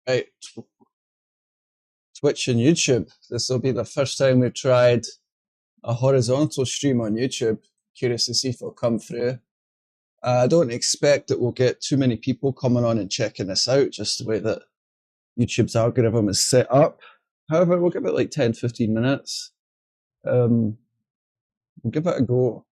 Right, Twitch and YouTube. This will be the first time we've tried a horizontal stream on YouTube. Curious to see if it'll come through. I don't expect that we'll get too many people coming on and checking this out, just the way that YouTube's algorithm is set up. However, we'll give it like 10-15 minutes. We'll give it a go.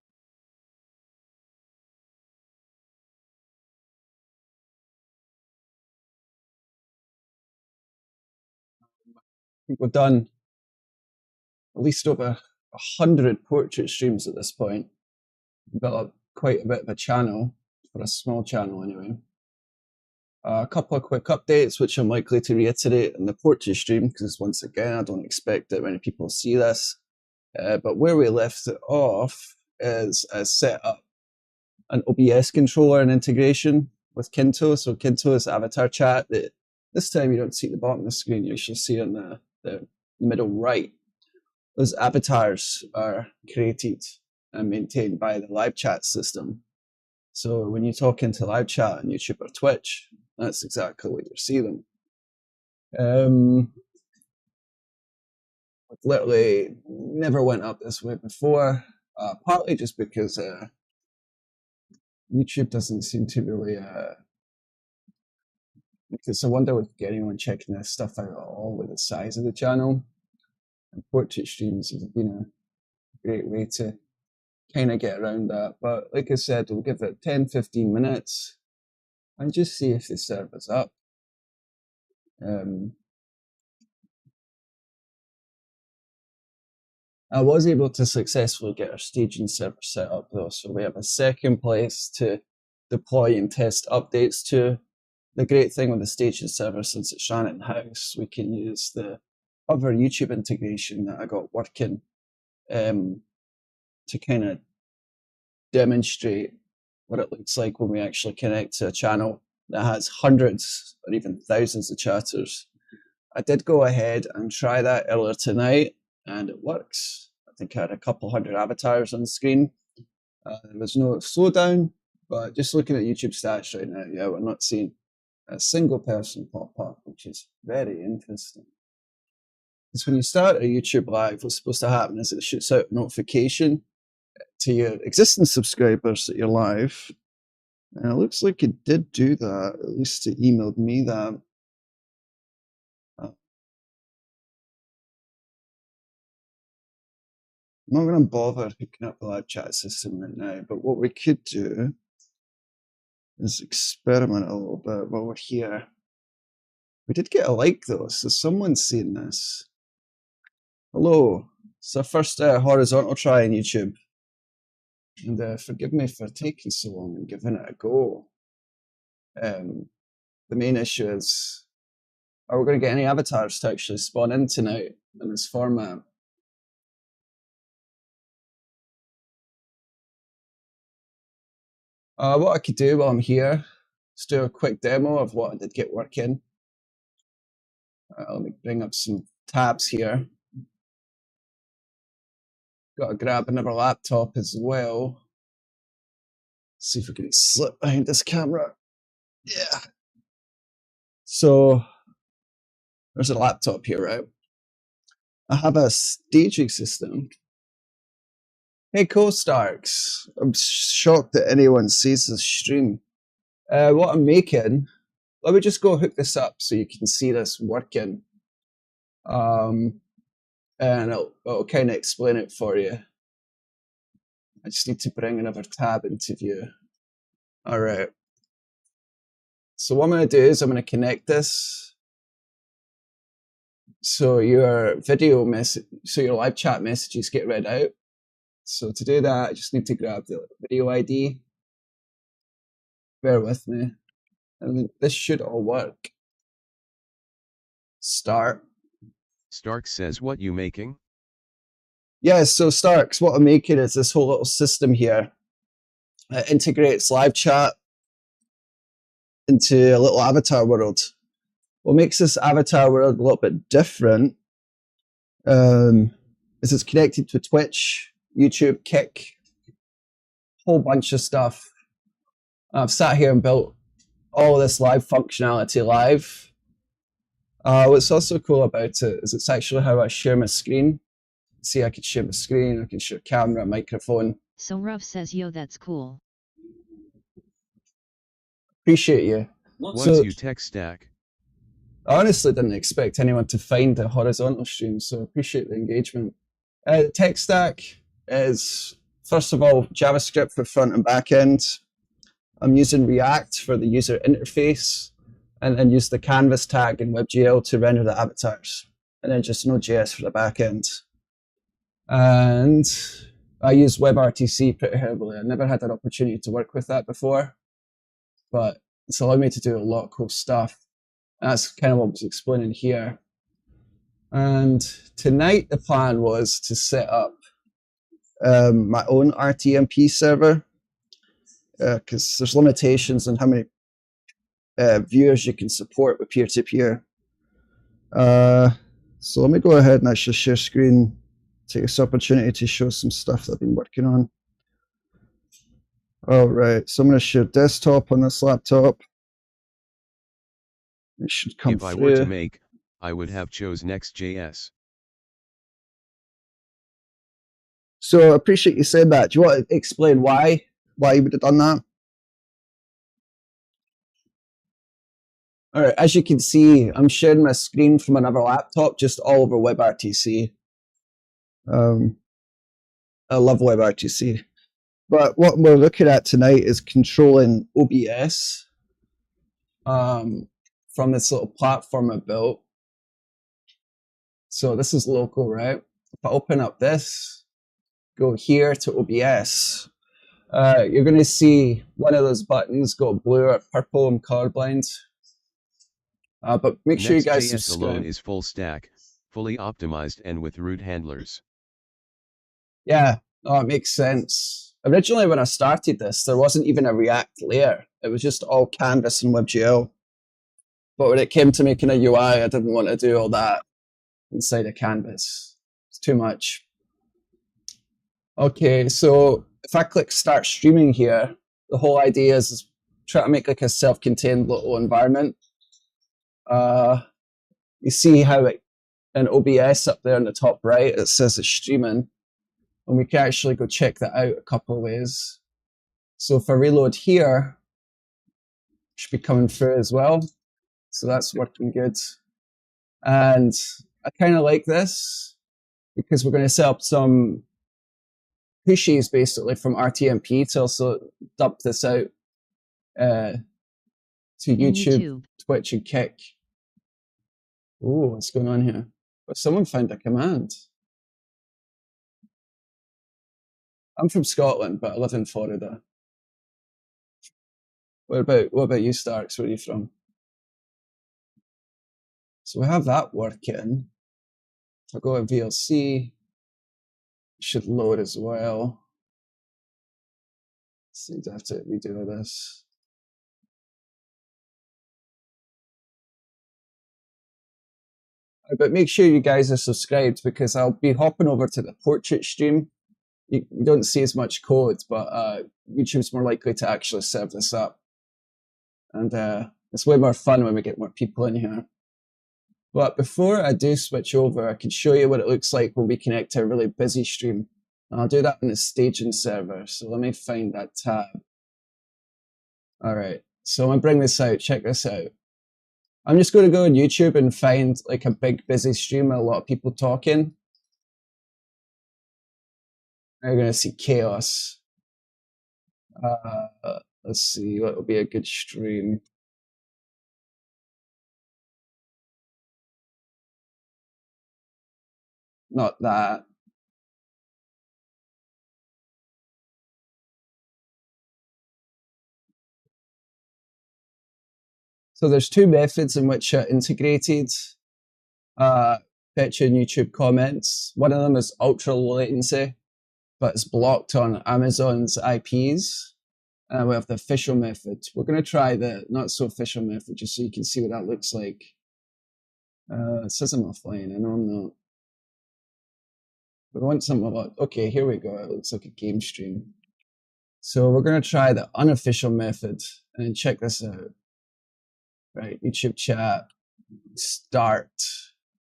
I think we've done at least over 100 portrait streams at this point. We've built up quite a bit of a channel, for a small channel anyway. A couple of quick updates, which I'm likely to reiterate in the portrait stream, because once again, I don't expect that many people see this. But where we left it off is set up an OBS controller and integration with Kynto. So Kynto is avatar chat that this time you don't see at the bottom of the screen, you should see on the middle right. Those avatars are created and maintained by the live chat system. So when you talk into live chat on YouTube or Twitch, that's exactly what you see them. Literally never went up this way before, partly just because YouTube doesn't seem to really because I wonder if anyone checking this stuff out at all with the size of the channel. And portrait streams have been a great way to kind of get around that. But like I said, we'll give it 10-15 minutes and just see if the server's up. I was able to successfully get our staging server set up though, so we have a second place to deploy and test updates to. The great thing with the staging server, since it's run in-house, we can use the other YouTube integration that I got working to kind of demonstrate what it looks like when we actually connect to a channel that has hundreds or even thousands of chatters. I did go ahead and try that earlier tonight, and it works. I think I had a couple hundred avatars on the screen. There was no slowdown, but just looking at YouTube stats right now, yeah, we're not seeing a single person pop up, which is very interesting. Because when you start a YouTube live, what's supposed to happen is it shoots out a notification to your existing subscribers that you're live. And it looks like it did do that, at least it emailed me that. I'm not going to bother hooking up the live chat system right now, but what we could do is experiment a little bit while we're here. We did get a like though, so someone's seen this. Hello, it's our first horizontal try on YouTube. And forgive me for taking so long and giving it a go. The main issue is, are we going to get any avatars to actually spawn in tonight in this format? What I could do while I'm here is do a quick demo of what I did get working. Let me bring up some tabs here. Got to grab another laptop as well. See if we can slip behind this camera. Yeah. So there's a laptop here, right? I have a staging system. Hey, co-starks. I'm shocked that anyone sees this stream. What I'm making, let me just go hook this up so you can see this working. And it'll kind of explain it for you. I just need to bring another tab into view. All right. So what I'm going to do is I'm going to connect this. So your video message, so your live chat messages get read out. So to do that, I just need to grab the video ID. Bear with me. And this should all work. Start. Stark says, what you making? Yeah, so Starks, what I'm making is this whole little system here. It integrates live chat into a little avatar world. What makes this avatar world a little bit different is it's connected to Twitch, YouTube, Kick, whole bunch of stuff. I've sat here and built all of this live functionality live. What's also cool about it is it's actually how I share my screen. See, I can share my screen, I can share camera, microphone. So Ruff says, yo, that's cool. Appreciate you. What's your tech stack? I honestly didn't expect anyone to find a horizontal stream, so appreciate the engagement. The tech stack is, first of all, JavaScript for front and back end. I'm using React for the user interface, and then use the canvas tag in WebGL to render the avatars, and then just Node.js for the back end. And I use WebRTC pretty heavily. I never had an opportunity to work with that before, but it's allowed me to do a lot of cool stuff. And that's kind of what I was explaining here. And tonight the plan was to set up my own RTMP server, because there's limitations on how many viewers you can support with peer-to-peer. So let me go ahead and actually share screen, take this opportunity to show some stuff that I've been working on. All right, so I'm going to share desktop on this laptop. It should come If through. I were to make, I would have chose Next.js. So I appreciate you saying that. Do you want to explain why you would have done that? All right, as you can see, I'm sharing my screen from another laptop just all over WebRTC. I love WebRTC. But what we're looking at tonight is controlling OBS from this little platform I built. So this is local, right? If I open up this, go here to OBS, you're going to see one of those buttons go blue or purple. I'm colorblind. But make sure you guys subscribe. Next.js alone is full stack, fully optimized and with root handlers. Yeah, it makes sense. Originally, when I started this, there wasn't even a React layer. It was just all Canvas and WebGL. But when it came to making a UI, I didn't want to do all that inside a Canvas. It's too much. Okay, so if I click Start Streaming here, the whole idea is try to make like a self-contained little environment. You see how in OBS up there in the top right, it says it's streaming. And we can actually go check that out a couple of ways. So if I reload here, it should be coming through as well. So that's working good. And I kind of like this because we're going to set up some pushes basically from RTMP to also dump this out to YouTube, Twitch, and Kick. Oh, what's going on here? But someone found a command. I'm from Scotland, but I live in Florida. What about you, Starks? Where are you from? So we have that working. If I go to VLC, it should load as well. So you have to redo this. But make sure you guys are subscribed because I'll be hopping over to the portrait stream. You don't see as much code, but YouTube's more likely to actually serve this up. And it's way more fun when we get more people in here. But before I do switch over, I can show you what it looks like when we connect to a really busy stream. And I'll do that in the staging server. So let me find that tab. All right, so I'm gonna bring this out, check this out. I'm just going to go on YouTube and find like a big busy stream with a lot of people talking. You're going to see chaos. Let's see what will be a good stream. Not that. So there's two methods in which are integrated. Fetch in YouTube comments. One of them is ultra low latency, but it's blocked on Amazon's IPs. And we have the official method. We're going to try the not so official method just so you can see what that looks like. It says I'm offline. I know I'm not. But I want something about, okay, here we go. It looks like a game stream. So we're going to try the unofficial method and check this out. Right, YouTube chat. Start.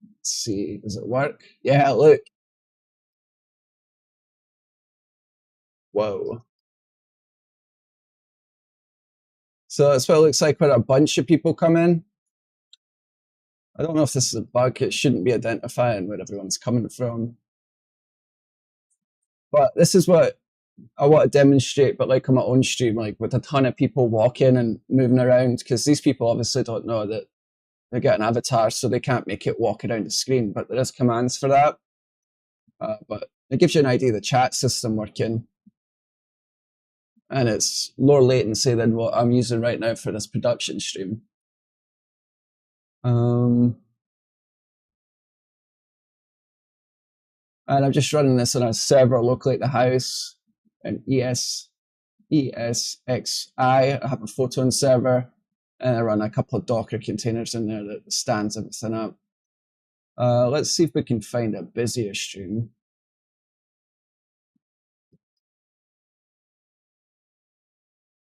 Let's see, does it work? Yeah, look. Whoa. So that's what it looks like when a bunch of people come in. I don't know if this is a bug. It shouldn't be identifying where everyone's coming from. But this is what I want to demonstrate, but like on my own stream, like with a ton of people walking and moving around, because these people obviously don't know that they get an avatar, so they can't make it walk around the screen, but there is commands for that. But it gives you an idea of the chat system working. And it's lower latency than what I'm using right now for this production stream. And I'm just running this on a server locally at the house, an ESXi. I have a Photon server, and I run a couple of Docker containers in there that stands everything up. Let's see if we can find a busier stream.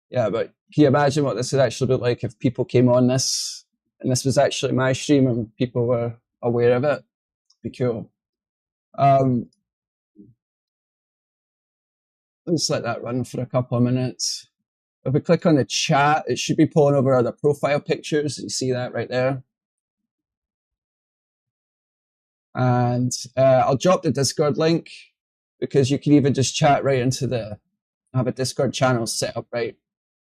Yeah, but can you imagine what this would actually look like if people came on this, and this was actually my stream and people were aware of it? It'd be cool. Let's let that run for a couple of minutes. If we click on the chat, it should be pulling over other profile pictures. You see that right there. And I'll drop the Discord link, because you can even just chat right into I have a Discord channel set up right.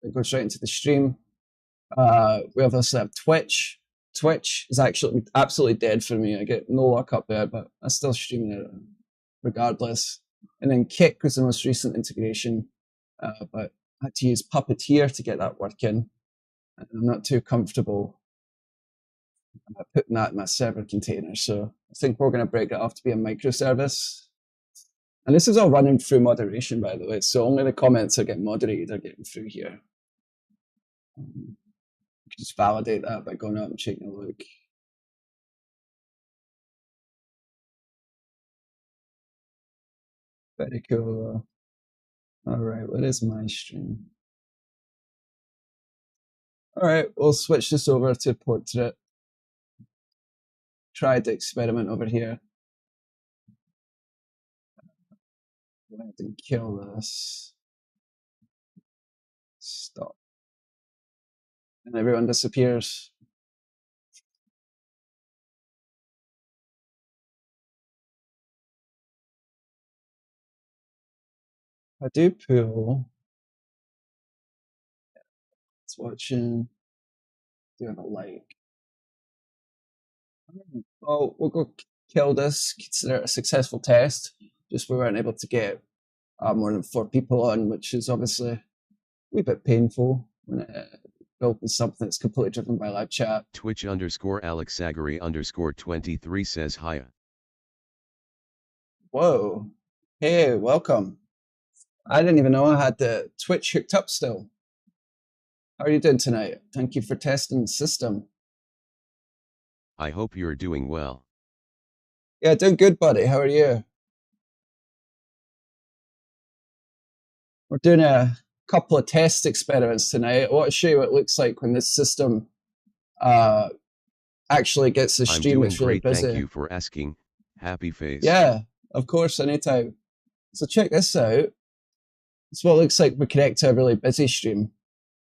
It goes right into the stream. We obviously have Twitch. Twitch is actually absolutely dead for me. I get no luck up there, but I still stream it regardless. And then Kick was the most recent integration, but I had to use Puppeteer to get that working. And I'm not too comfortable putting that in my server container. So I think we're going to break it off to be a microservice. And this is all running through moderation, by the way. So only the comments that get moderated are getting through here. Just validate that by going out and taking a look. Very cool. All right, what is my stream? All right, we'll switch this over to portrait. Try the experiment over here. Go ahead and kill this. Stop. And everyone disappears. I do pull. It's watching. Do have a like. Oh, we'll go kill this. Consider it a successful test. Just we weren't able to get more than 4 people on, which is obviously a wee bit painful when building something that's completely driven by live chat. Twitch_AlexZagari_23 says hiya. Whoa. Hey, welcome. I didn't even know I had the Twitch hooked up still. How are you doing tonight? Thank you for testing the system. I hope you're doing well. Yeah, doing good, buddy. How are you? We're doing a couple of test experiments tonight. I want to show you what it looks like when this system actually gets the stream that's really busy. Thank you for asking. Happy face. Yeah, of course, anytime. So check this out. It's what it looks like we connect to a really busy stream.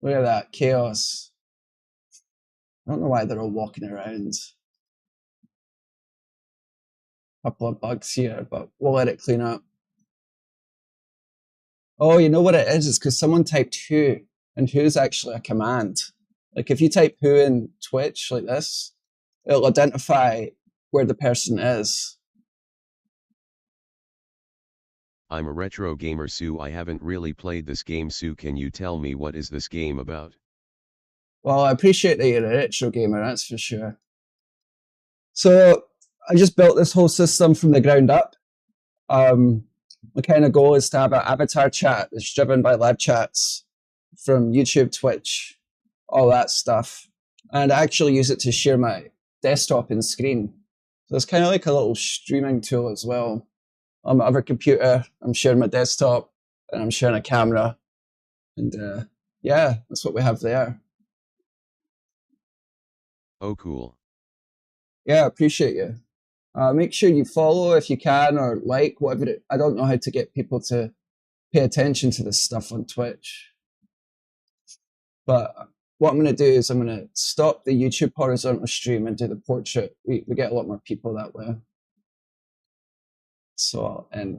Look at that, chaos. I don't know why they're all walking around. A couple of bugs here, but we'll let it clean up. Oh, you know what it is? It's because someone typed who, and who is actually a command. Like if you type who in Twitch like this, it'll identify where the person is. I'm a retro gamer, Sue. I haven't really played this game, Sue. Can you tell me what is this game about? Well, I appreciate that you're a retro gamer, that's for sure. So I just built this whole system from the ground up. The kind of goal is to have an avatar chat that's driven by live chats from YouTube, Twitch, all that stuff. And I actually use it to share my desktop and screen. So it's kind of like a little streaming tool as well. On my other computer, I'm sharing my desktop and I'm sharing a camera. And yeah, that's what we have there. Oh, cool. Yeah, I appreciate you. Make sure you follow if you can, or like, whatever. I don't know how to get people to pay attention to this stuff on Twitch. But what I'm going to do is I'm going to stop the YouTube horizontal stream and do the portrait. We get a lot more people that way. So I'll end that.